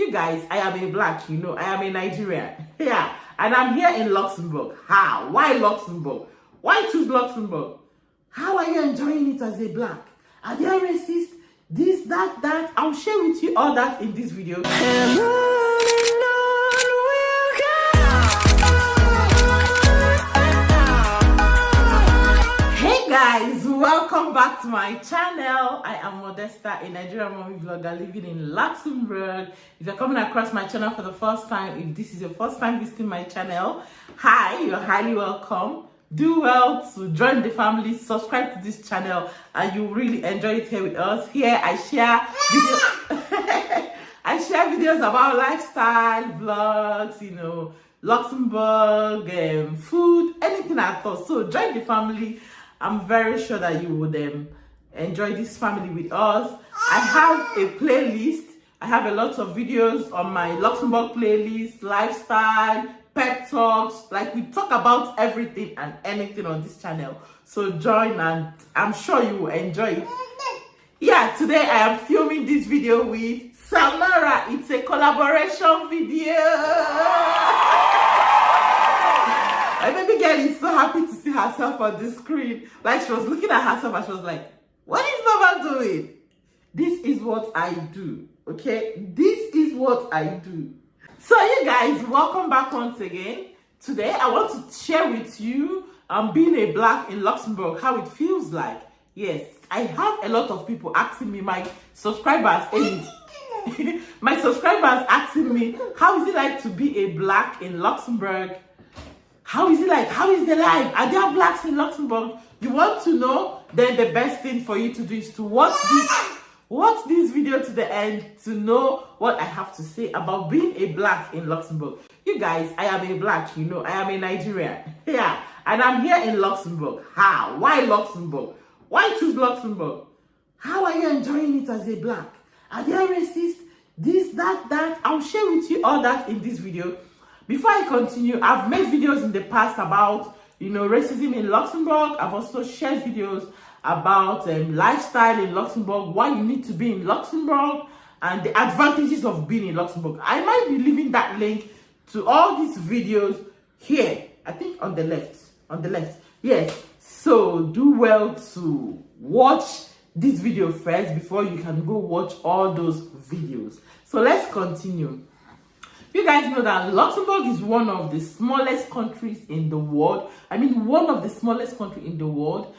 You guys, I am a black, I am a Nigerian. Yeah, and I'm here in Luxembourg. How? Why Luxembourg? Why choose Luxembourg? How are you enjoying it as a black? Are there racist? This, that? I'll share with you all that in this video. Hey guys, welcome back to my channel. I am Modesta, a Nigerian mommy vlogger living in Luxembourg. If you're coming across my channel for the first time, if this is your first time visiting my channel, hi, you're highly welcome. Do well to join the family, subscribe to this channel, and you really enjoy it here with us. Here I share videos I share videos about lifestyle, vlogs, Luxembourg, food, anything at all. So join the family. I'm very sure that you would enjoy this family with us. I have a playlist. I have a lot of videos on my Luxembourg playlist, lifestyle, pep talks. Like, we talk about everything and anything on this channel. So join, and I'm sure you will enjoy it. Yeah, today I am filming this video with Samara. It's a collaboration video. My baby girl is so happy to see herself on the screen. Like, she was looking at herself and she was like, what is Mama doing? This is what I do, okay? This is what I do. So you guys, welcome back once again. Today, I want to share with you being a black in Luxembourg, how it feels like. Yes, I have a lot of people asking me, my subscribers asking me, how is it like to be a black in Luxembourg? How is it like? How is the life? Are there blacks in Luxembourg? You want to know? Then the best thing for you to do is to watch this video to the end to know what I have to say about being a black in Luxembourg. You guys, I am a black, I am a Nigerian. Yeah, and I'm here in Luxembourg. How? Why Luxembourg? Why choose Luxembourg? How are you enjoying it as a black? Are there racist? This, that? I'll share with you all that in this video. Before I continue, I've made videos in the past about, racism in Luxembourg. I've also shared videos about lifestyle in Luxembourg, why you need to be in Luxembourg, and the advantages of being in Luxembourg. I might be leaving that link to all these videos here. I think on the left. Yes. So do well to watch this video first before you can go watch all those videos. So let's continue. You guys know that Luxembourg is one of the smallest countries in the world. I mean, one of the smallest countries in the world,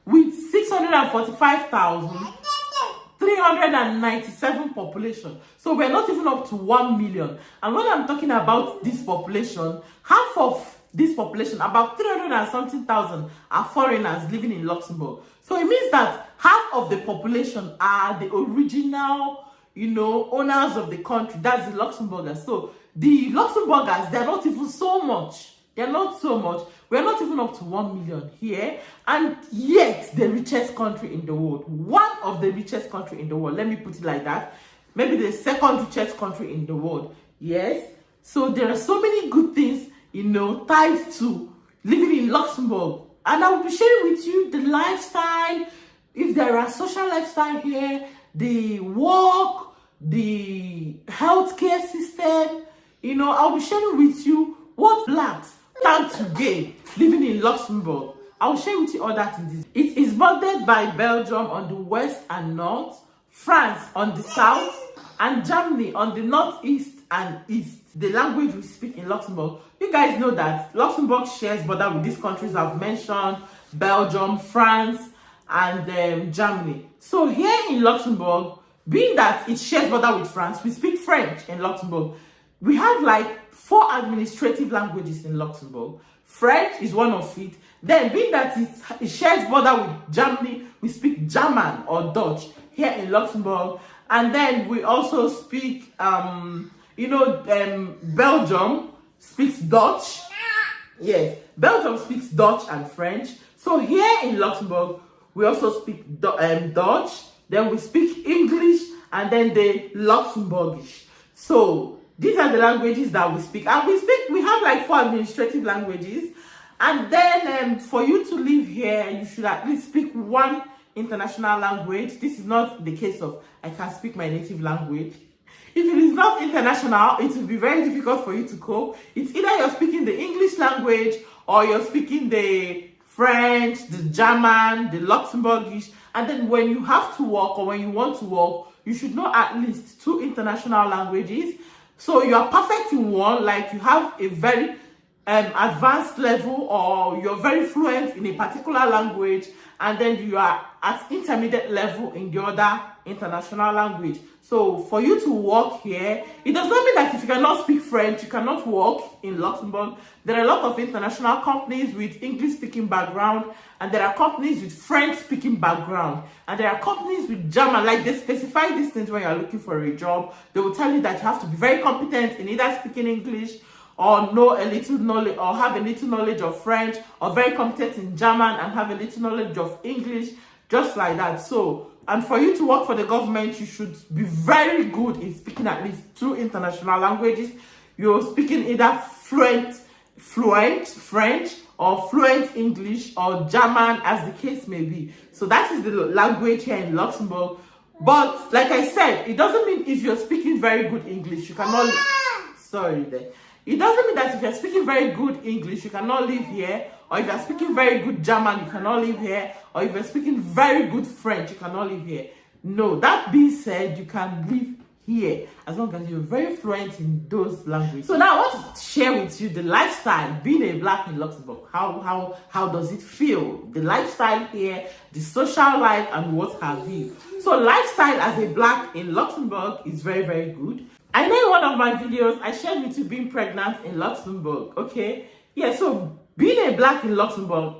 with 645,397 population. So we're not even up to 1 million. And when I'm talking about this population, half of this population, about 300 and something thousand, are foreigners living in Luxembourg. So it means that half of the population are the original owners of the country. That's the Luxembourgers. So the Luxembourgers, they're not even so much. They're not so much. We're not even up to 1 million here. And yet, the richest country in the world. One of the richest country in the world. Let me put it like that. Maybe the second richest country in the world. Yes. So there are so many good things, tied to living in Luxembourg. And I will be sharing with you the lifestyle, if there are social lifestyle here, the work, the healthcare system. I'll be sharing with you what blacks stand to gain living in Luxembourg. I'll share with you all that in this. It is bordered by Belgium on the west and north, France on the south, and Germany on the northeast and east. The language we speak in Luxembourg. You guys know that Luxembourg shares border with these countries I've mentioned, Belgium, France, and Germany. So here in Luxembourg, being that it shares border with France, we speak French in Luxembourg. We have like 4 administrative languages in Luxembourg. French is one of it. Then, being that it shares border with Germany, we speak German or Dutch here in Luxembourg. And then we also speak, Belgium speaks Dutch. Yes, Belgium speaks Dutch and French. So here in Luxembourg, we also speak Dutch. Then we speak English, and then the Luxembourgish. So these are the languages that we speak. And we have like 4 administrative languages. And then for you to live here, you should at least speak 1 international language. This is not the case of I can speak my native language. If it is not international, it will be very difficult for you to cope. It's either you're speaking the English language or you're speaking the French, the German, the Luxembourgish, and then when you have to work or when you want to work, you should know at least 2 international languages. So you are perfect in one, like you have a very advanced level, or you're very fluent in a particular language, and then you are at intermediate level in the other international language. So for you to work here, it does not mean that if you cannot speak French, you cannot work in Luxembourg. There are a lot of international companies with English speaking background, and there are companies with French speaking background, and there are companies with German. Like, they specify these things when you're looking for a job. They will tell you that you have to be very competent in either speaking English or know a little knowledge, or have a little knowledge of French, or very competent in German and have a little knowledge of English, just like that. So, and for you to work for the government, you should be very good in speaking at least 2 international languages. You're speaking either fluent French or fluent English or German, as the case may be. So that is the language here in Luxembourg. But like I said, it doesn't mean if you're speaking very good English, you cannot... Sorry there. It doesn't mean that if you're speaking very good English, you cannot live here, or if you're speaking very good German, you cannot live here, or if you're speaking very good French, you cannot live here. No, that being said, you can live here as long as you're very fluent in those languages. So now I want to share with you the lifestyle being a black in Luxembourg. How does it feel? The lifestyle here, the social life, and what have you. So lifestyle as a black in Luxembourg is very, very good. I know in one of my videos, I shared with you being pregnant in Luxembourg, okay? Yeah, so being a black in Luxembourg,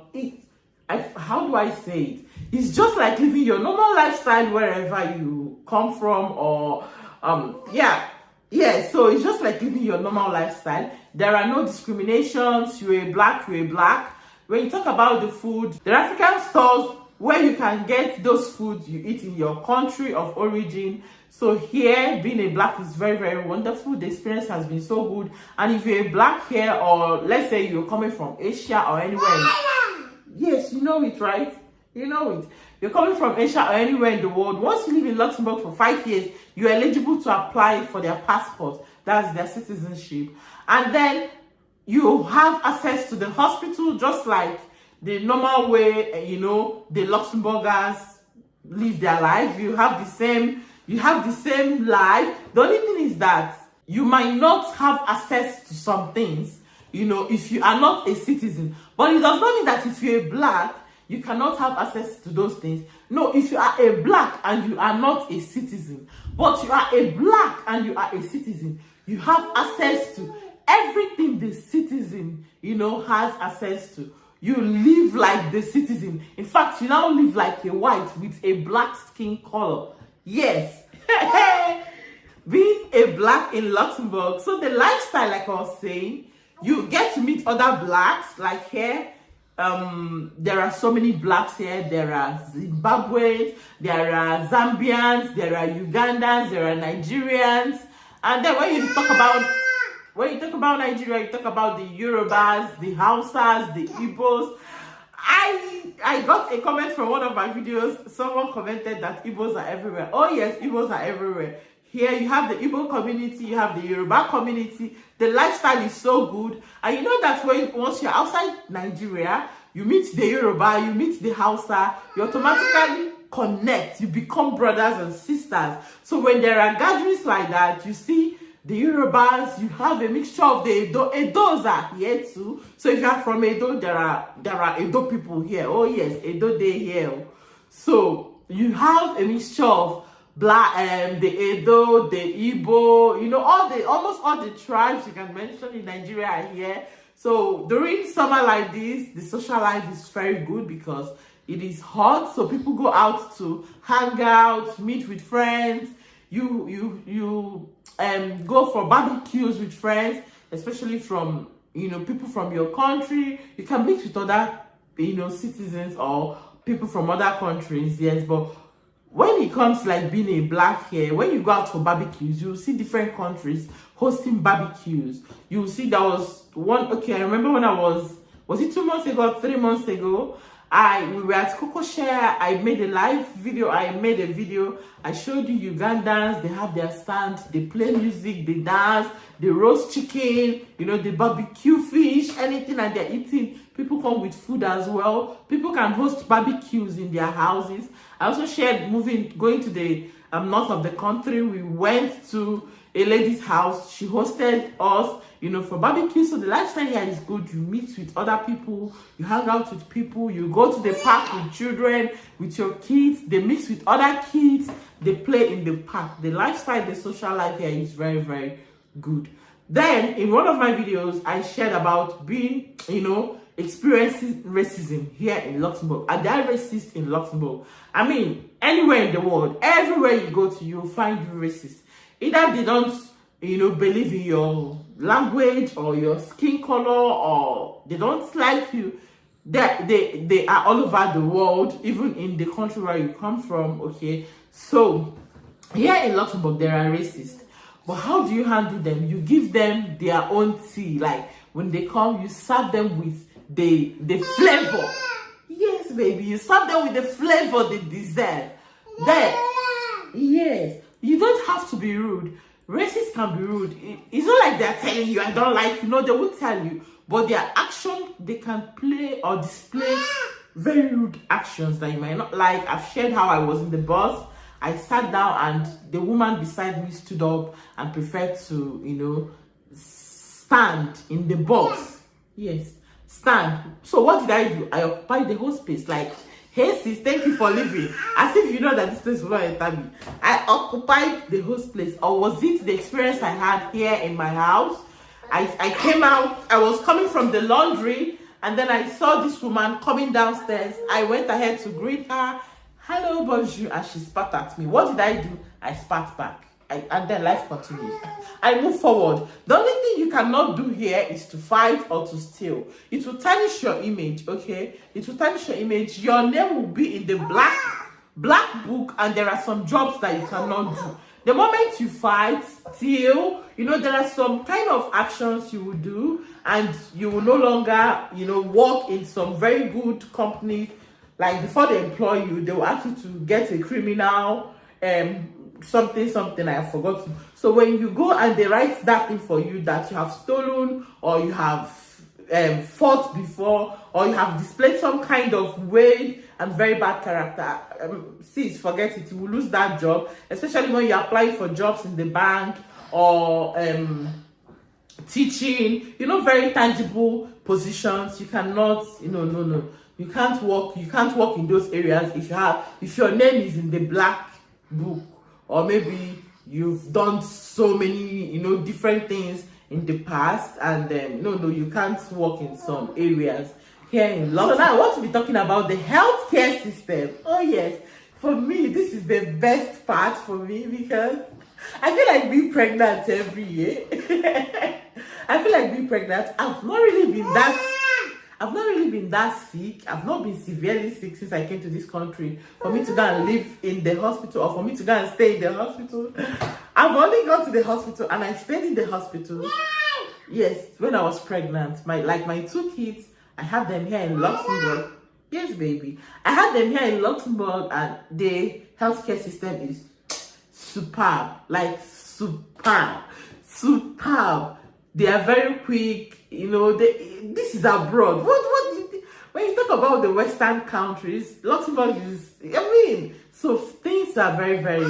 how do I say it? It's just like living your normal lifestyle wherever you come from, or, so it's just like living your normal lifestyle. There are no discriminations. You're a black, you're a black. When you talk about the food, there are African stores where you can get those foods you eat in your country of origin. So here, being a black is very, very wonderful. The experience has been so good. And if you're a black here, or let's say you're coming from Asia or anywhere, yes, you know it, right? You know it. You're coming from Asia or anywhere in the world. Once you live in Luxembourg for 5 years, you're eligible to apply for their passport. That's their citizenship. And then you have access to the hospital just like the normal way, the Luxembourgers live their life. You have the same life. The only thing is that you might not have access to some things, if you are not a citizen. But it does not mean that if you're a black, you cannot have access to those things. No, if you are a black and you are not a citizen, but you are a black and you are a citizen, you have access to everything the citizen, has access to. You live like the citizen. In fact, you now live like a white with a black skin color. Yes. Being a black in Luxembourg. So the lifestyle, like I was saying, you get to meet other blacks. Like here, there are so many blacks here. There are Zimbabweans, there are Zambians, there are Ugandans, there are Nigerians. And then when you talk about Nigeria, you talk about the Yorubas, the Hausas, the Igbos. I got a comment from one of my videos. Someone commented that Igbos are everywhere. Oh yes, Igbos are everywhere. Here you have the Igbo community, you have the Yoruba community. The lifestyle is so good. And you know that once you're outside Nigeria, you meet the Yoruba, you meet the Hausa, you automatically connect. You become brothers and sisters. So when there are gatherings like that, you see the Yorubas, you have a mixture of the Edo. Edos are here too. So if you are from Edo, there are Edo people here. Oh yes, Edo they here. So you have a mixture of black, the Edo, the Igbo, almost all the tribes you can mention in Nigeria are here. So during summer like this, the social life is very good because it is hot. So people go out to hang out, meet with friends. You go for barbecues with friends, especially from people from your country. You can meet with other citizens or people from other countries. Yes, but when it comes like being a black here, when you go out for barbecues, you will see different countries hosting barbecues. You will see there was one. Okay, I remember when I was it 2 months ago, 3 months ago? We were at Coco Share. I made a live video. I showed you Ugandans. They have their stand. They play music. They dance. They roast chicken. You know, they barbecue fish, anything, and they're eating. People come with food as well. People can host barbecues in their houses. I also shared going to the north of the country. We went to a lady's house. She hosted us, you know, for barbecue. So the lifestyle here is good. You meet with other people, you hang out with people, you go to the park with children, with your kids, they mix with other kids, they play in the park. The lifestyle, the social life here is very, very good. Then in one of my videos, I shared about being, you know, experiencing racism here in Luxembourg. And there are racists in Luxembourg. I mean, anywhere in the world, everywhere you go to, you'll find racists. Either they don't, you know, believe in your language or your skin color, or they don't like you. They are all over the world, even in the country where you come from, okay? So, here in Luxembourg, there are racists. But how do you handle them? You give them their own tea. Like, when they come, you serve them with the flavor. Yes, baby, you serve them with the flavor they deserve. Then, yes, you don't have to be rude. Racists can be rude. It's not like they're telling you, I don't like you. No, they won't tell you. But their action, they can play or display very rude actions that you might not like. I've shared how I was in the bus. I sat down and the woman beside me stood up and preferred to, you know, stand in the bus. Yes, stand. So what did I do? I occupied the whole space. Like, hey sis, thank you for leaving. As if you know that this place will not enter me. I occupied the whole place. Or was it the experience I had here in my house? I came out, I was coming from the laundry, and then I saw this woman coming downstairs. I went ahead to greet her. Hello, bonjour, and she spat at me. What did I do? I spat back. And then life continues. I move forward. The only thing you cannot do here is to fight or to steal. It will tarnish your image, okay? It will tarnish your image. Your name will be in the black book, and there are some jobs that you cannot do. The moment you fight, steal, you know, there are some kind of actions you will do, and you will no longer, you know, work in some very good companies. Like, before they employ you, they will ask you to get a criminal, something I have forgotten. So when you go and they write that thing for you, that you have stolen, or you have fought before, or you have displayed some kind of weird and very bad character, sis, forget it. You will lose that job, especially when you apply for jobs in the bank or teaching, you know, very tangible positions. You cannot, you know, no. You can't work in those areas if your name is in the black book, or maybe you've done so many, you know, different things in the past, and no, you can't work in some areas here in London. So now I want to be talking about the healthcare system. Oh yes, for me this is the best part for me, because I feel like being pregnant every year. I feel like being pregnant. I've not really been that sick. I've not been severely sick since I came to this country. For me to go and live in the hospital, or for me to go and stay in the hospital, I've only gone to the hospital, and I stayed in the hospital. Yes, when I was pregnant. My two kids, I had them here in Luxembourg. Yes, baby. I had them here in Luxembourg, and the healthcare system is superb. Like, superb. They are very quick. You know, this is abroad. What do you think? When you talk about the Western countries, Luxembourg is, so things are very, very,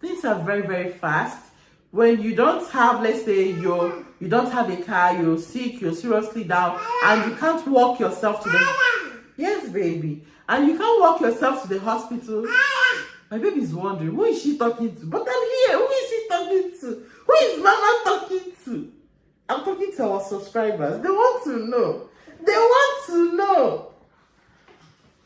things are very, very fast. When you don't have, let's say, you don't have a car, you're sick, you're seriously down, and you can't walk yourself to yes, baby, and you can't walk yourself to the hospital. My baby is wondering, who is she talking to? But I'm here. Who is she talking to? Who is Mama talking to? I'm talking to our subscribers. They want to know.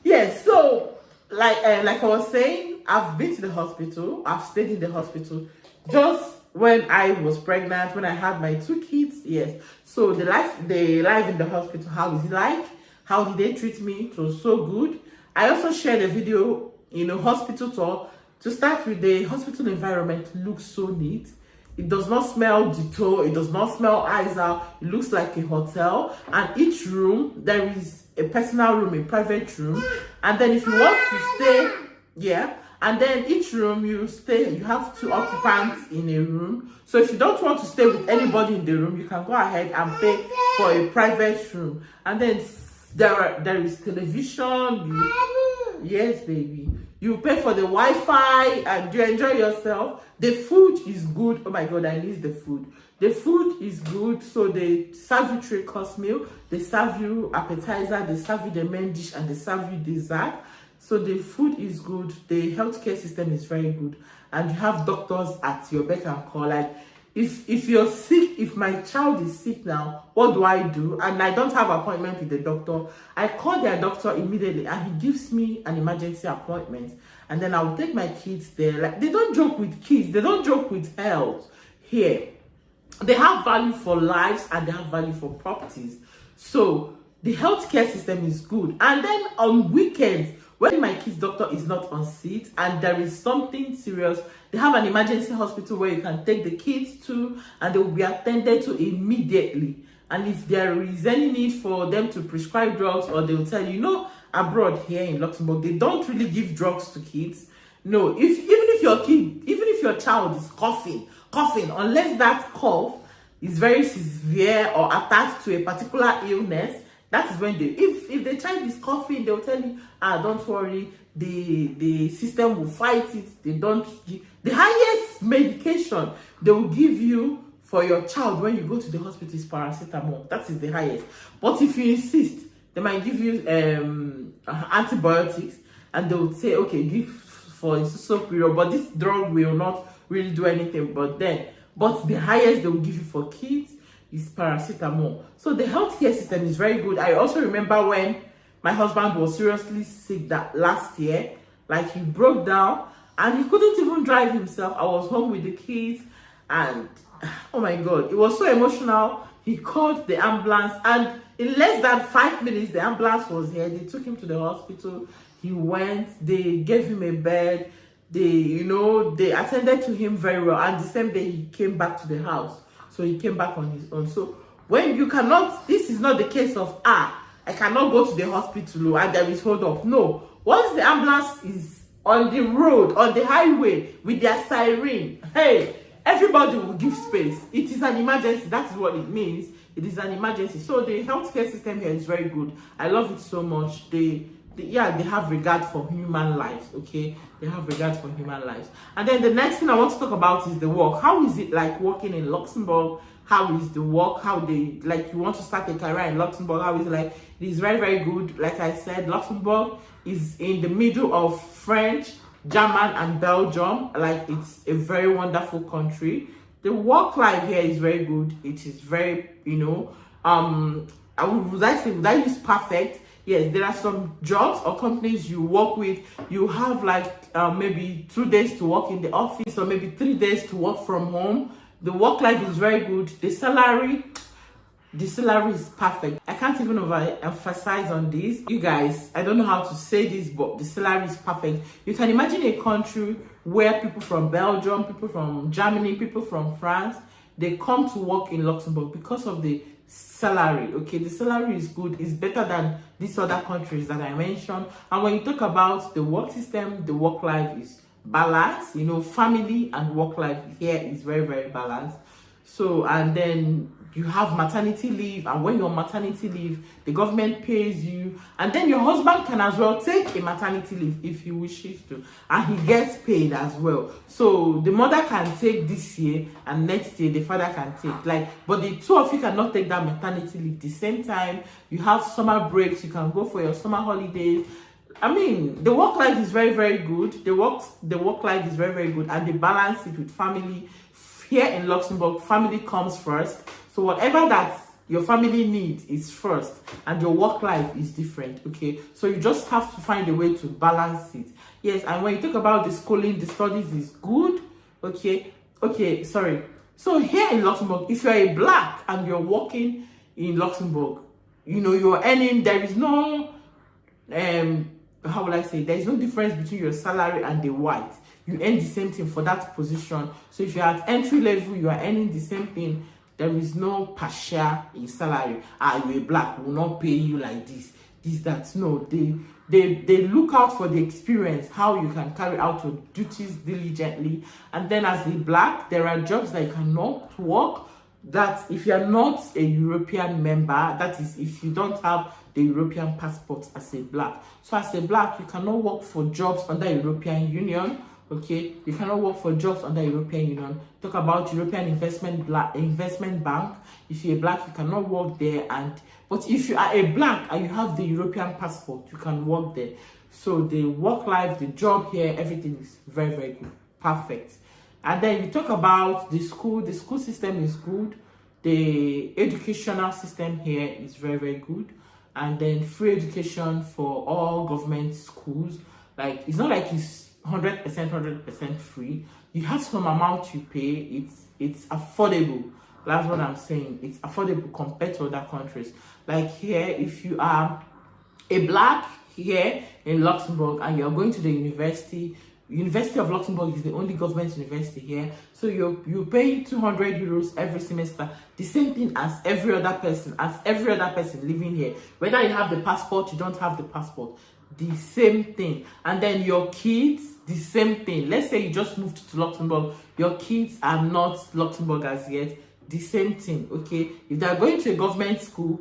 Yes, so like I was saying, I've been to the hospital. I've stayed in the hospital just when I was pregnant, when I had my two kids. Yes. So the life in the hospital, how is it like? How did they treat me? It was so good. I also shared a video, hospital tour. To start with, the hospital environment looks so neat. It does not smell detour. It does not smell eyes out. It looks like a hotel. And each room, there is a personal room, a private room. And then if you want to stay, yeah, and then each room you have 2 occupants in a room. So if you don't want to stay with anybody in the room, you can go ahead and pay for a private room. And then there is television. Yes, baby. You pay for the Wi-Fi and you enjoy yourself. The food is good. Oh my God, I miss the food. The food is good. So they serve you 3-course meal. They serve you appetizer. They serve you the main dish and they serve you dessert. So the food is good. The healthcare system is very good. And you have doctors at your beck and call. Like, if you're sick, if my child is sick now, what do I do? And I don't have appointment with the doctor. I call their doctor immediately and he gives me an emergency appointment. And then I'll take my kids there. Like, they don't joke with kids. They don't joke with health here. They have value for lives and they have value for properties. So the healthcare system is good. And then on weekends, when my kid's doctor is not on seat and there is something serious, they have an emergency hospital where you can take the kids to and they will be attended to immediately. And if there is any need for them to prescribe drugs, or they will tell you, abroad here in Luxembourg, they don't really give drugs to kids. No, even if your child is coughing, unless that cough is very severe or attached to a particular illness, that is when if the child is coughing, they'll tell you, don't worry, the system will fight it. They don't give the highest medication they will give you for your child when you go to the hospital is paracetamol. That is the highest. But if you insist, they might give you antibiotics, and they will say, okay, give for a so period, but this drug will not really do anything. But the highest they will give you for kids is paracetamol. So the healthcare system is very good. I also remember when my husband was seriously sick that last year, like he broke down and he couldn't even drive himself. I was home with the kids and oh my God, it was so emotional. He called the ambulance and in less than 5 minutes, the ambulance was here. They took him to the hospital. He went, they gave him a bed. They attended to him very well. And the same day he came back to the house. So he came back on his own. So when you cannot, this is not the case of, I cannot go to the hospital and there is hold up. No, once the ambulance is on the road, on the highway with their siren, hey, everybody will give space. It is an emergency. That is what it means. It is an emergency. So the healthcare system here is very good. I love it so much. They have regard for human lives, okay? They have regard for human lives. And then the next thing I want to talk about is the work. How is it like working in Luxembourg? How is the work? How they, like, you want to start a career in Luxembourg? How is it like? It is very, very good. Like I said, Luxembourg is in the middle of French, German, and Belgium. Like, it's a very wonderful country. The work life here is very good. It is very, would I use perfect? Yes, there are some jobs or companies you work with, you have like maybe 2 days to work in the office or maybe 3 days to work from home. The work life is very good. The salary is perfect. I can't even overemphasize on this. You guys, I don't know how to say this, but the salary is perfect. You can imagine a country where people from Belgium, people from Germany, people from France, they come to work in Luxembourg because of the salary. Okay, the salary is good. It's better than these other countries that I mentioned. And when you talk about the work system, the work life is balanced. Family and work life here is very, very balanced. So, and then you have maternity leave, and when you're on maternity leave, the government pays you, and then your husband can as well take a maternity leave if he wishes to, and he gets paid as well. So the mother can take this year, and next year the father can take, but the two of you cannot take that maternity leave at the same time. You have summer breaks, you can go for your summer holidays. I mean, the work life is very, very good. The work life is very, very good, and they balance it with family. Here in Luxembourg, family comes first. So whatever that your family needs is first, and your work life is different, okay? So you just have to find a way to balance it. Yes, and when you talk about the schooling, the studies is good, okay, sorry. So here in Luxembourg, if you're a black and you're working in Luxembourg, you're earning, there is no, how will I say, there is no difference between your salary and the white. You earn the same thing for that position. So if you're at entry level, you are earning the same thing. There is no partial in salary. You're a black, we will not pay you like this. this, that. No, they look out for the experience, how you can carry out your duties diligently. And then as a black, there are jobs that you cannot work, that if you're not a European member, that is if you don't have the European passport as a black. So as a black, you cannot work for jobs under European Union. Okay, you cannot work for jobs under European Union. Talk about European Investment Bank. If you're a black, you cannot work there. But if you are a black and you have the European passport, you can work there. So the work life, the job here, everything is very, very good, perfect. And then you talk about the school. The school system is good. The educational system here is very, very good. And then free education for all government schools. Like, it's not like it's 100% free. You have some amount you pay. It's affordable. That's what I'm saying. It's affordable compared to other countries. Like here, if you are a black here in Luxembourg and you're going to the university of Luxembourg is the only government university here, so you're paying 200 euros every semester, the same thing as every other person living here, whether you have the passport, you don't have the passport, the same thing. And then your kids, the same thing. Let's say you just moved to Luxembourg, your kids are not Luxembourgers yet, the same thing. Okay, if they're going to a government school,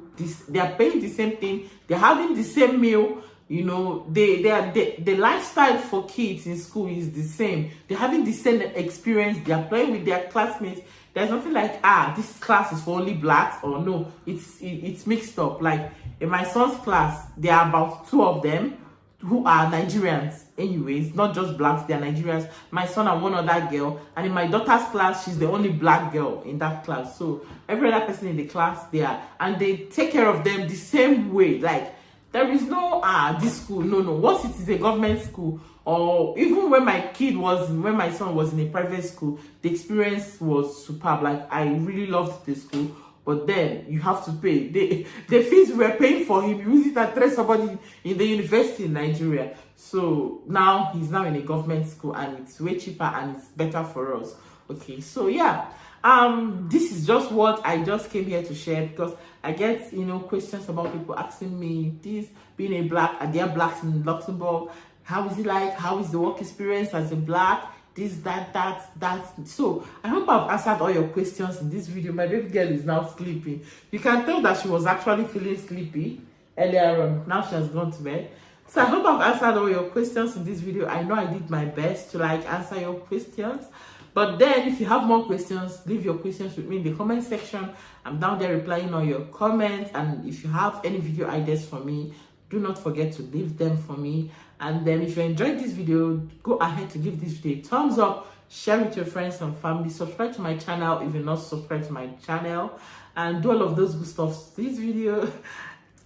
they are paying the same thing, they're having the same meal. You know, the lifestyle for kids in school is the same. They're having the same experience. They are playing with their classmates. There's nothing like, this class is for only blacks, or no, it's mixed up. Like in my son's class, there are about 2 of them who are Nigerians anyways, not just blacks, they are Nigerians. My son and one other girl. And in my daughter's class, she's the only black girl in that class. So every other person in the class, they are, and they take care of them the same way. Like, there is no this school, no. Once it is a government school, or even when my son was in a private school, the experience was superb. Like, I really loved the school. But then you have to pay. The fees we were paying for him, use it and train somebody in the university in Nigeria. So now he's now in a government school and it's way cheaper and it's better for us. Okay, so yeah. This is just what I just came here to share, because I get questions about people asking me this, being a black, are there blacks in Luxembourg? How is it like? How is the work experience as a black? This, that. So I hope I've answered all your questions in this video. My baby girl is now sleeping. You can tell that she was actually feeling sleepy earlier on. Now she has gone to bed. So I hope I've answered all your questions in this video. I know I did my best to answer your questions. But then if you have more questions, leave your questions with me in the comment section. I'm down there replying all your comments. And if you have any video ideas for me, do not forget to leave them for me. And then if you enjoyed this video, go ahead to give this video a thumbs up, share with your friends and family, subscribe to my channel if you're not subscribed to my channel, and do all of those good stuff. This video,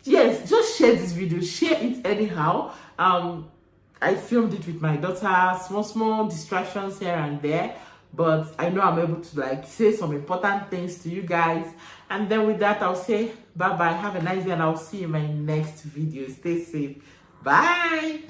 yes, just share this video, share it anyhow. I filmed it with my daughter, small distractions here and there, but I know I'm able to say some important things to you guys. And then with that, I'll say bye bye, have a nice day, and I'll see you in my next video. Stay safe. Bye.